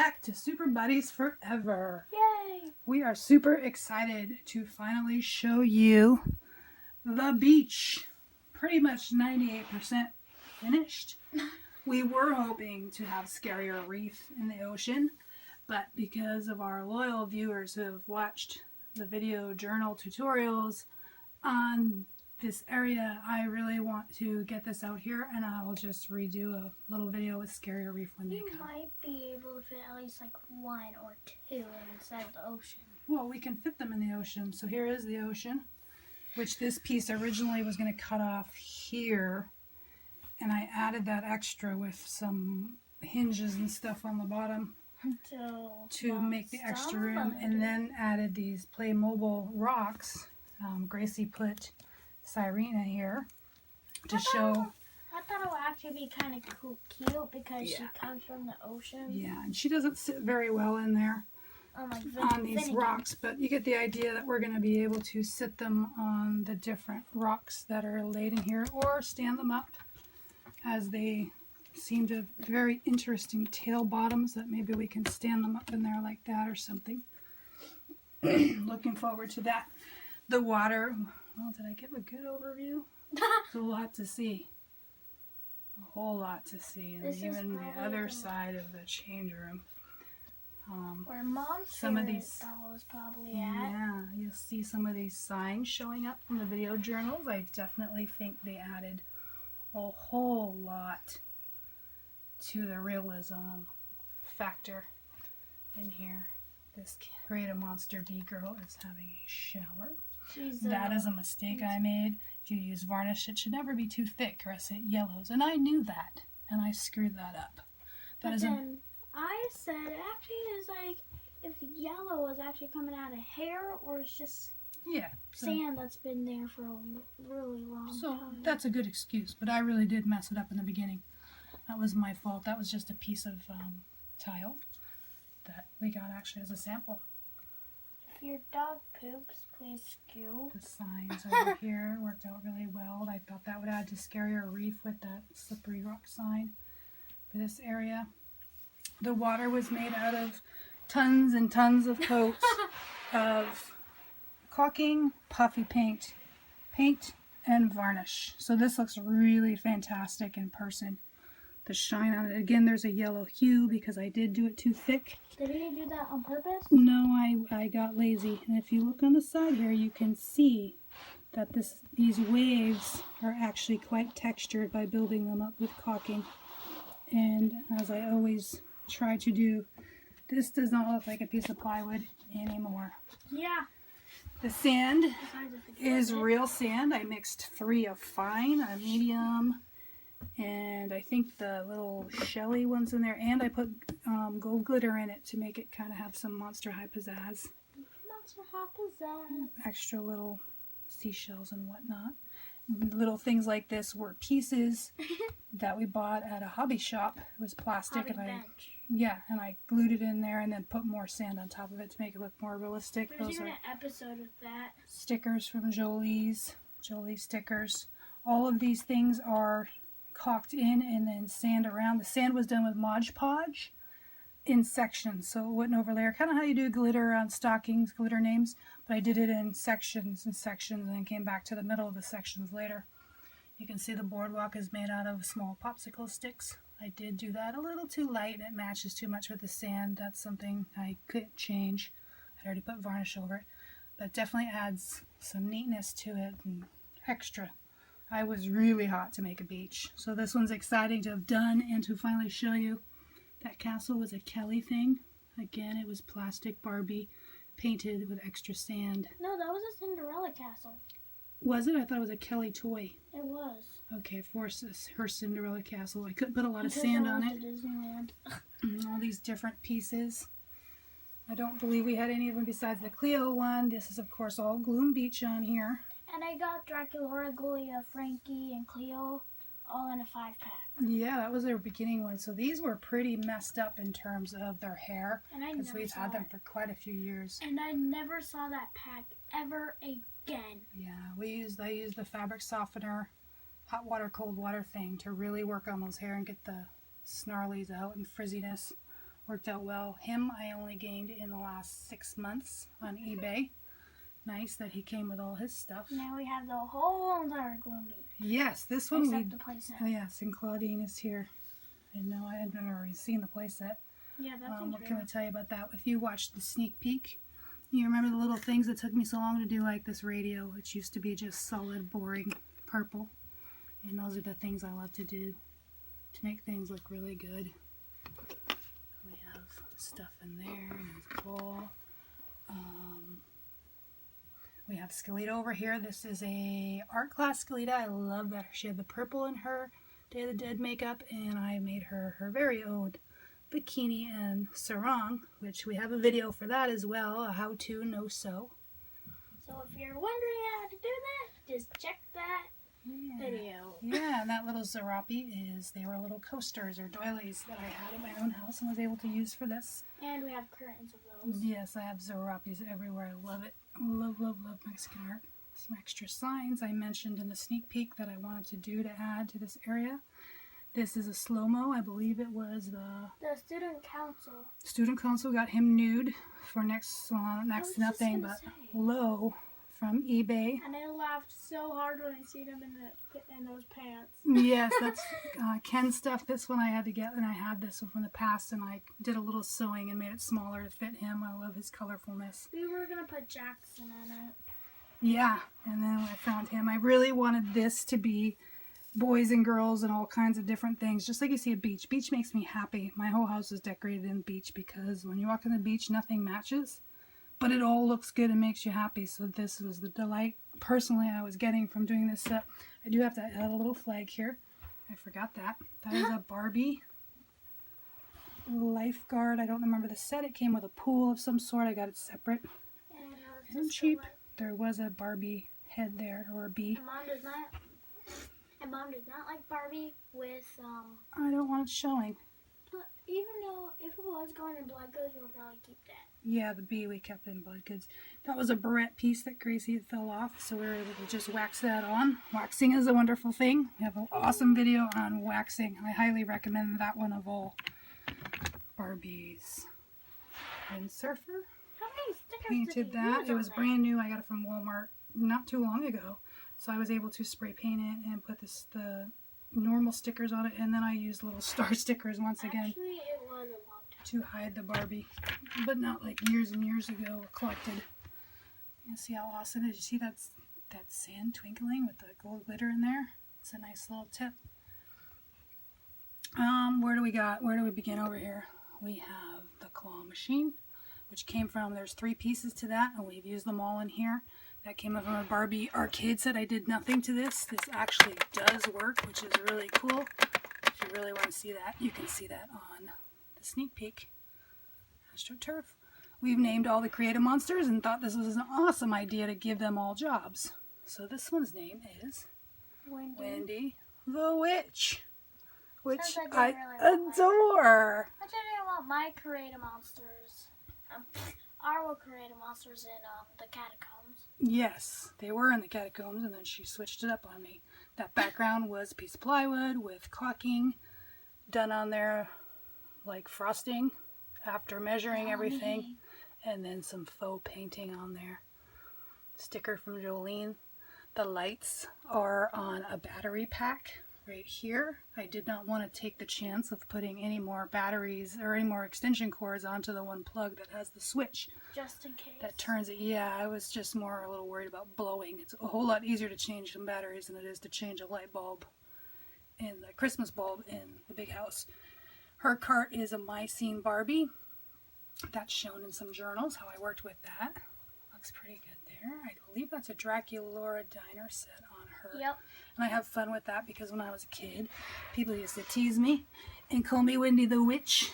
back to Super Buddies Forever. Yay! We are super excited to finally show you the beach. Pretty much 98% finished. We were hoping to have Scarrier Reef in the ocean, but because of our loyal viewers who have watched the video journal tutorials on this area, I really want to get this out here, and I'll just redo a little video with Scarrier Reef when they come. You might be able to fit at least like one or two inside the ocean. Well, we can fit them in the ocean. So here is the ocean, which this piece originally was going to cut off here, and I added that extra with some hinges and stuff on the bottom to make the extra room, and then added these Playmobil rocks. Gracie put Sirena here to show. I thought it would actually be kind of cute because she comes from the ocean. Yeah, and she doesn't sit very well in there on these rocks, but you get the idea that we're going to be able to sit them on the different rocks that are laid in here, or stand them up, as they seem to have very interesting tail bottoms that maybe we can stand them up in there like that or something. Looking forward to that. The water, well, did I give a good overview? There's a lot to see. A whole lot to see. And even the other side of the change room. Where Mom's some of these doll is probably at. Yeah, you'll see some of these signs showing up from the video journals. I definitely think they added a whole lot to the realism factor in here. This Create a Monster bee girl is having a shower. That is a mistake I made. If you use varnish, it should never be too thick or else it yellows. And I knew that, and I screwed that up. Then I said actually it's like if yellow is actually coming out of hair, or it's just sand that's been there for a really long time. So that's a good excuse, but I really did mess it up in the beginning. That was my fault. That was just a piece of tile that we got actually as a sample. If your dog poops, please scoot. The signs over here worked out really well. I thought that would add to Scarrier Reef with that slippery rock sign for this area. The water was made out of tons and tons of coats of caulking, puffy paint, and varnish. So this looks really fantastic in person. The shine on it. Again, there's a yellow hue because I did do it too thick. Did you do that on purpose? No, I got lazy. And if you look on the side here, you can see that these waves are actually quite textured by building them up with caulking. And as I always try to do, this does not look like a piece of plywood anymore. Yeah. The sand is real sand. I mixed 3 of fine, a medium, and I think the little shelly ones in there, and I put gold glitter in it to make it kind of have some Monster High pizzazz. Monster High pizzazz. Extra little seashells and whatnot. Little things like this were pieces that we bought at a hobby shop. It was plastic, and I glued it in there and then put more sand on top of it to make it look more realistic. There's even an episode of that. Stickers from Jolie stickers. All of these things are caulked in and then sand around. The sand was done with Mod Podge in sections, so it wouldn't overlayer. Kind of how you do glitter on stockings, glitter names, but I did it in sections and sections, and then came back to the middle of the sections later. You can see the boardwalk is made out of small popsicle sticks. I did do that a little too light, and it matches too much with the sand. That's something I couldn't change. I'd already put varnish over it, but definitely adds some neatness to it and extra. I was really hot to make a beach, so this one's exciting to have done and to finally show you. That castle was a Kelly thing. Again, it was plastic Barbie painted with extra sand. No, that was a Cinderella Castle. Was it? I thought it was a Kelly toy. It was. Okay, for her Cinderella Castle. I couldn't put a lot of sand on it. Disneyland. All these different pieces. I don't believe we had any of them besides the Cleo one. This is, of course, all Gloom Beach on here. And I got Draculaura, Ghoulia, Frankie, and Cleo all in a 5-pack. Yeah, that was their beginning one. So these were pretty messed up in terms of their hair, because we've had them for quite a few years. And I never saw that pack ever again. Yeah, I used the fabric softener, hot water, cold water thing to really work on those hair and get the snarlies out and frizziness Worked out well. Him, I only gained in the last 6 months on eBay. Nice that he came with all his stuff. Now we have the whole entire Gloom Beach. Yes, this one except the playset. Oh yes, and Clawdeen is here. And no, I hadn't already seen the playset. Yeah, that's what can I tell you about that? If you watched the sneak peek, you remember the little things that took me so long to do, like this radio, which used to be just solid, boring purple. And those are the things I love to do to make things look really good. We have stuff in there, and there's a ball. We have SKELITA over here. This is a art class SKELITA. I love that she had the purple in her Day of the Dead makeup, and I made her her very own bikini and sarong, which we have a video for that as well, a how to no sew. So if you're wondering how to do that, just check that video. Yeah, and that little zarapi they were little coasters or doilies that I had in my own house and was able to use for this. And we have curtains of those. Yes, I have zarapis everywhere. I love it. Love, love, love Mexican art. Some extra signs I mentioned in the sneak peek that I wanted to do to add to this area. This is a slow-mo. I believe it was the student council. Student council got him nude for next to nothing but low from eBay. And I laughed so hard when I seen him in those pants. Yes, that's Ken stuff. This one I had to get, and I had this one from the past, and I did a little sewing and made it smaller to fit him. I love his colorfulness. We were going to put Jackson in it. Yeah, and then when I found him, I really wanted this to be boys and girls and all kinds of different things, just like you see at beach. Beach makes me happy. My whole house is decorated in beach because when you walk on the beach, nothing matches, but it all looks good and makes you happy. So this was the delight, personally, I was getting from doing this set. I do have to add a little flag here. I forgot that. That is a Barbie lifeguard. I don't remember the set. It came with a pool of some sort. I got it separate. And cheap. There was a Barbie head there, or a bee. And Mom does not like Barbie with, I don't want it showing. But even though if it was going in blood goods, we'll probably keep that. Yeah, the bee we kept in blood goods. That was a barrette piece that Gracie had fell off, so we were able to just wax that on. Waxing is a wonderful thing. We have an awesome video on waxing. I highly recommend that one of all. Barbies. Windsurfer. How many stickers Painted that. It was brand new. I got it from Walmart not too long ago. So I was able to spray paint it and put the normal stickers on it, and then I used little star stickers once again. Actually, it was a long time to hide the Barbie, but not like years and years ago collected. You see how awesome it is? You see that sand twinkling with the gold glitter in there? It's a nice little tip. Where do we begin over here? We have the Claw Machine, which came from, there's 3 pieces to that, and we've used them all in here. That came from a Barbie Arcade set. I did nothing to this. This actually does work, which is really cool. If you really want to see that, you can see that on the sneak peek. AstroTurf. We've named all the creative monsters and thought this was an awesome idea to give them all jobs. So this one's name is Wendy the Witch, which I adore. I didn't want my creative monsters. Our creative monsters in the catacombs. Yes, they were in the catacombs, and then she switched it up on me. That background was a piece of plywood with caulking done on there, like frosting, after measuring everything, and then some faux painting on there. Sticker from Jolene. The lights are on a battery pack right here. I did not want to take the chance of putting any more batteries or any more extension cords onto the one plug that has the switch. Just in case. That turns it. Yeah, I was just more a little worried about blowing. It's a whole lot easier to change some batteries than it is to change a light bulb and the Christmas bulb in the big house. Her cart is a My Scene Barbie. That's shown in some journals, how I worked with that. Looks pretty good there. I believe that's a Draculaura diner set on her. Yep. And I have fun with that because when I was a kid, people used to tease me and call me Wendy the Witch.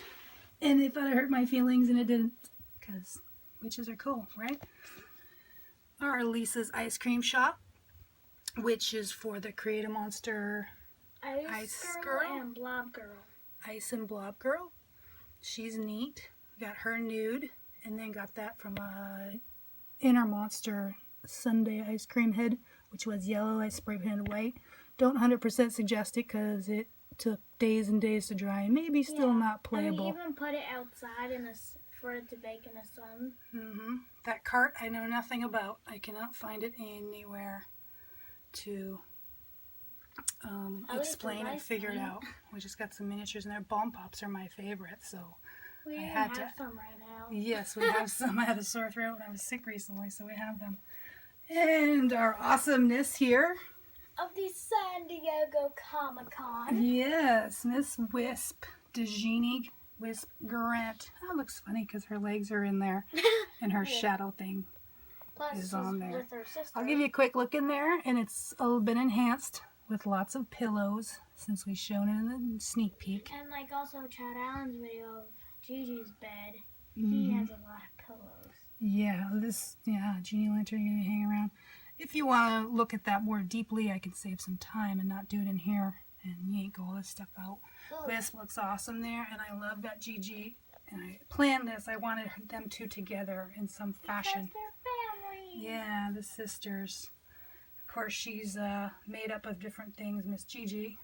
And they thought it hurt my feelings, and it didn't. Because witches are cool, right? Our Lisa's Ice Cream Shop, which is for the Create a Monster Ice Girl and Blob Girl. Ice and Blob Girl. She's neat. Got her nude, and then got that from Inner Monster Sundae ice cream head, which was yellow. I spray painted white. Don't 100% suggest it because it took days and days to dry, and maybe still not playable. And we even put it outside for it to bake in the sun. That cart I know nothing about. I cannot find it anywhere to explain and figure it out. We just got some miniatures in there. Bomb Pops are my favorite, so we I had have some right now. Yes, we have some. I had a sore throat and I was sick recently, so we have them. And our awesomeness here of the San Diego Comic-Con. Yes, Miss Wisp, DJINNI WHISP GRANT. That looks funny because her legs are in there and her shadow thing is on there. With her sister. I'll give you a quick look in there, and it's a little bit enhanced with lots of pillows since we've shown it in the sneak peek. And like also Chad Allen's video of Gigi's bed, he has a lot of pillows. Yeah, Genie Lantern gonna hang around. If you want to look at that more deeply, I can save some time and not do it in here and yank all this stuff out. Wisp looks awesome there, and I love that Gigi. And I planned this. I wanted them two together in some fashion. Because they're family. Yeah, the sisters. Of course, she's made up of different things. Miss Gigi,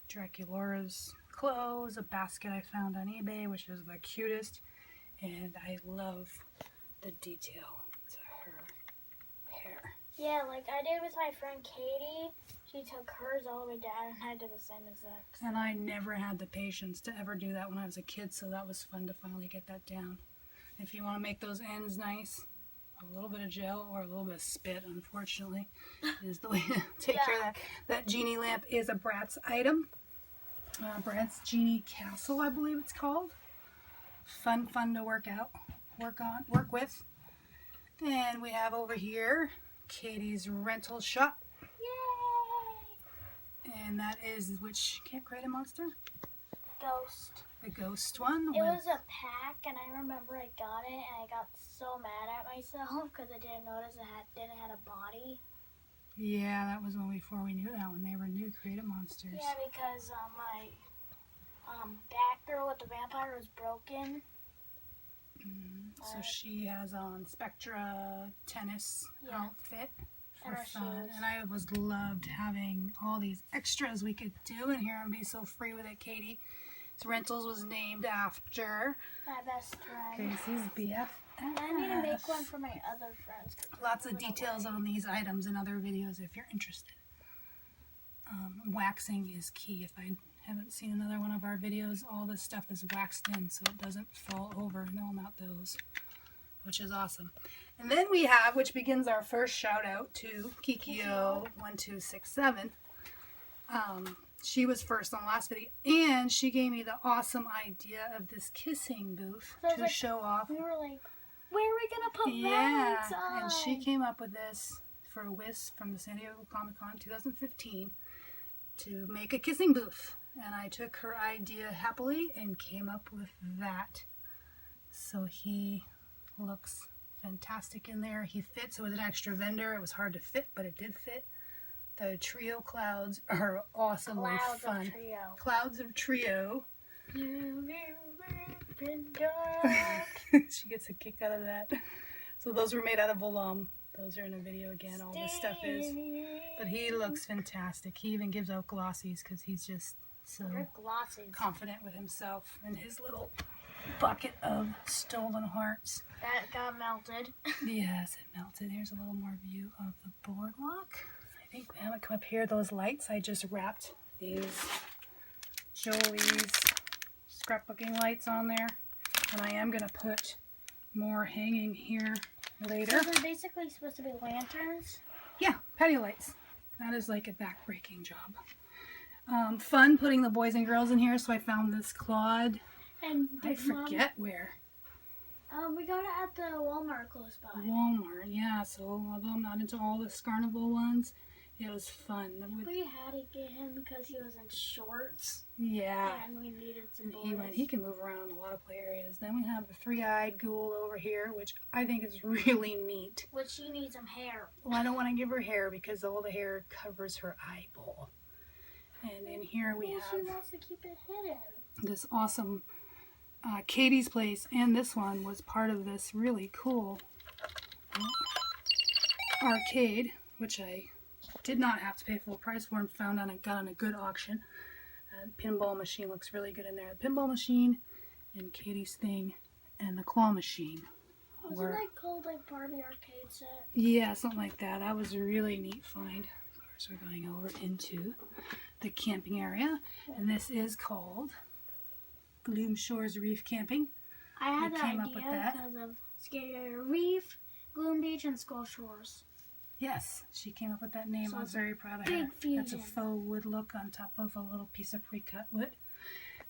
Draculaura's clothes, a basket I found on eBay, which is the cutest. And I love the detail to her hair. Yeah, like I did with my friend Katie. She took hers all the way down, and I did the same exact. And I never had the patience to ever do that when I was a kid, so that was fun to finally get that down. If you want to make those ends nice, a little bit of gel or a little bit of spit, unfortunately, is the way to take care of that. That genie lamp is a Bratz item. Bratz Genie Castle, I believe it's called. Fun to work with. And we have over here Katie's rental shop. Yay! And that is, which can't create a monster? Ghost. The ghost one? It was a pack, and I remember I got it, and I got so mad at myself because I didn't notice it didn't have a body. Yeah, that was before we knew that, when they were new creative monsters. Yeah, because my Batgirl with the vampire was broken. So she has on Spectra tennis outfit for fun. And I loved having all these extras we could do in here and be so free with it. Katie's Rentals was named after my best friend. Casey's BF. And I need to make one for my other friends. Lots of details on these items in other videos if you're interested. Waxing is key. If I haven't seen another one of our videos, all this stuff is waxed in so it doesn't fall over. No, not those, which is awesome. And then we have, which begins our first shout out to Kikio1267. She was first on the last video, and she gave me the awesome idea of this kissing booth to show off. We were like, where are we going to put Valentine's on? And she came up with this for Wisp from the San Diego Comic-Con 2015 to make a kissing booth. And I took her idea happily and came up with that. So he looks fantastic in there. He fits with an extra vendor. It was hard to fit, but it did fit. The trio clouds are awesomely fun. Clouds of Trio. She gets a kick out of that. So those were made out of Volam. Those are in a video again. All this stuff is. But he looks fantastic. He even gives out glossies because he's just so confident with himself and his little bucket of stolen hearts. That got melted. Yes, it melted. Here's a little more view of the boardwalk. I think we have it come up here. Those lights, I just wrapped these Jolie's scrapbooking lights on there. And I am going to put more hanging here later. So they're basically supposed to be lanterns? Yeah, patio lights. That is like a back-breaking job. Fun putting the boys and girls in here, so I found this Claude. And I forget where. We got it at the Walmart close by. Walmart, yeah. So although I'm not into all the Scarnival ones, it was fun. We had to get him because he was in shorts. Yeah. And we needed some boys. He can move around in a lot of play areas. Then we have the three-eyed ghoul over here, which I think is really neat. But she needs some hair. Well, I don't want to give her hair because all the hair covers her eyeball. And in here we have... She wants to keep it hidden. This awesome Katie's Place, and this one was part of this really cool arcade, which I did not have to pay full price for and got on a good auction That pinball machine looks really good in there. The pinball machine and Katie's thing and the claw machine. Wasn't that called like Barbie Arcade set? Yeah, something like that. That was a really neat find. Of course, we're going over into the camping area. And this is called Gloom Shores Reef Camping. I had that idea because of Scarrier, Reef, Gloom Beach, and Skull Shores. Yes, she came up with that name. So I was very proud of her. Big fusion. That's a faux wood look on top of a little piece of pre-cut wood.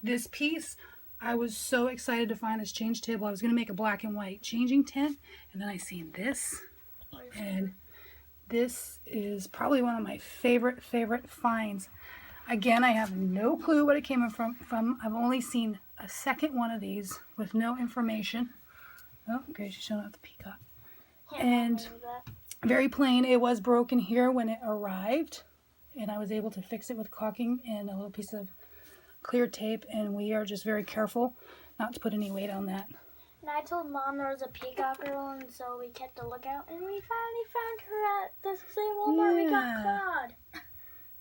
This piece, I was so excited to find this change table. I was going to make a black and white changing tent, and then I seen this, and this is probably one of my favorite finds. Again, I have no clue what it came from. I've only seen a second one of these with no information. Oh, okay, she's showing off the peacock. And very plain. It was broken here when it arrived, and I was able to fix it with caulking and a little piece of clear tape, and we are just very careful not to put any weight on that. And I told Mom there was a peacock girl, and so we kept a lookout, and we finally found her at the same Walmart we got clawed.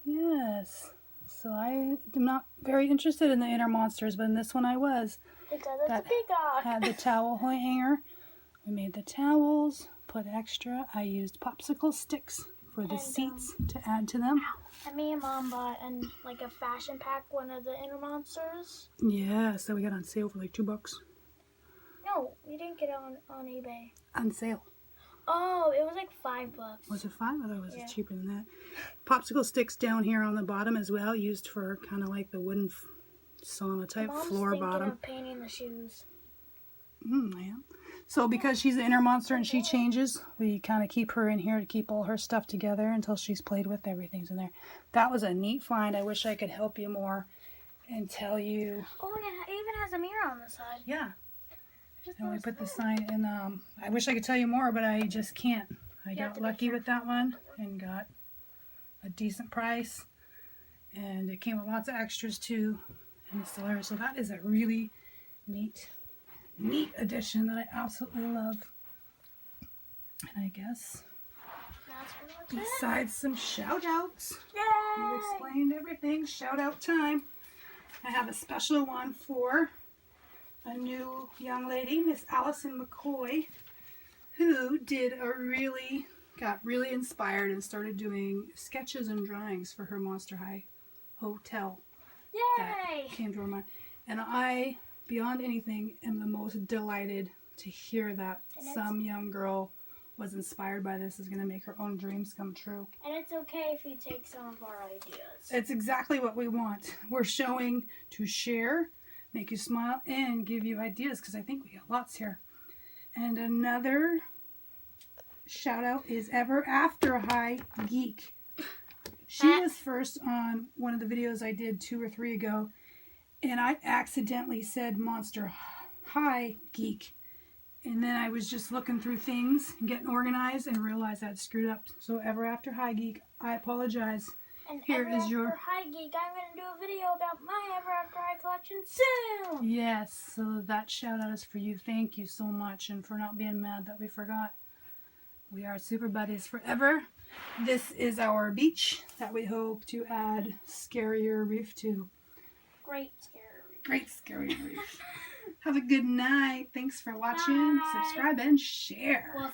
Yes. So I am not very interested in the inner monsters, but in this one I was. Because it's a peacock. Had the towel hanger. We made the towels, put extra. I used popsicle sticks for the seats to add to them. And me and Mom bought like a fashion pack, one of the inner monsters. Yeah, so we got on sale for like $2. No, we didn't get it on eBay. On sale. Oh, it was like $5. Was it 5? I thought it was cheaper than that. Popsicle sticks down here on the bottom as well, used for kind of like the wooden sauna type floor bottom. Of painting the shoes. Yeah. So because she's the inner monster and she changes, we kind of keep her in here to keep all her stuff together until she's played with. Everything's in there. That was a neat find. I wish I could help you more and tell you. Oh, and it even has a mirror on the side. Yeah. And we put the sign in. I wish I could tell you more, but I just can't. I got lucky with that one and got a decent price. And it came with lots of extras too in the cellar. So that is a really neat addition that I absolutely love. And I guess besides some shout outs, you explained everything. Shout out time. I have a special one for a new young lady, Miss Allison McCoy, who got really inspired and started doing sketches and drawings for her Monster High hotel. Yay! That came to her mind. And I, beyond anything, am the most delighted to hear that some young girl was inspired by this, is going to make her own dreams come true. And it's okay if you take some of our ideas. It's exactly what we want. We're showing to share, make you smile, and give you ideas, because I think we got lots here. And another shout out is Ever After High Geek. She was first on one of the videos I did 2 or 3 ago, and I accidentally said Monster High Geek. And then I was just looking through things and getting organized and realized I'd screwed up. So Ever After High Geek, I apologize. And Here is your High Geek. I'm going to do a video about my Ever After High collection soon. Yes, so that shout out is for you. Thank you so much, and for not being mad that we forgot. We are super buddies forever. This is our beach that we hope to add Scarrier Reef to. Great Scarrier Reef. Great Scarrier Reef. Have a good night. Thanks for watching. Bye. Subscribe and share. Well,